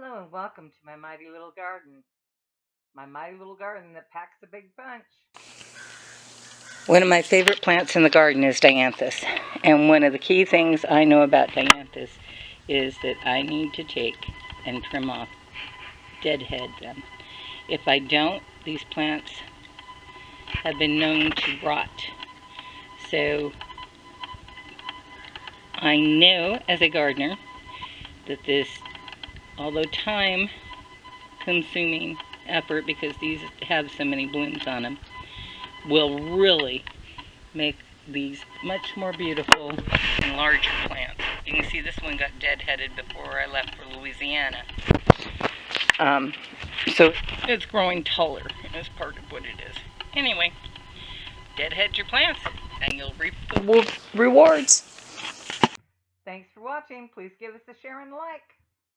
Hello and welcome to my mighty little garden. My mighty little garden that packs a big punch. One of my favorite plants in the garden is Dianthus. And one of the key things I know about Dianthus is that I need to take and trim off, deadhead them. If I don't, these plants have been known to rot. So I know as a gardener that this, although time consuming effort because these have so many blooms on them, will really make these much more beautiful and larger plants. You can see this one got deadheaded before I left for Louisiana. So it's growing taller as part of what it is. Anyway, deadhead your plants and you'll reap the rewards. Thanks for watching. Please give us a share and a like.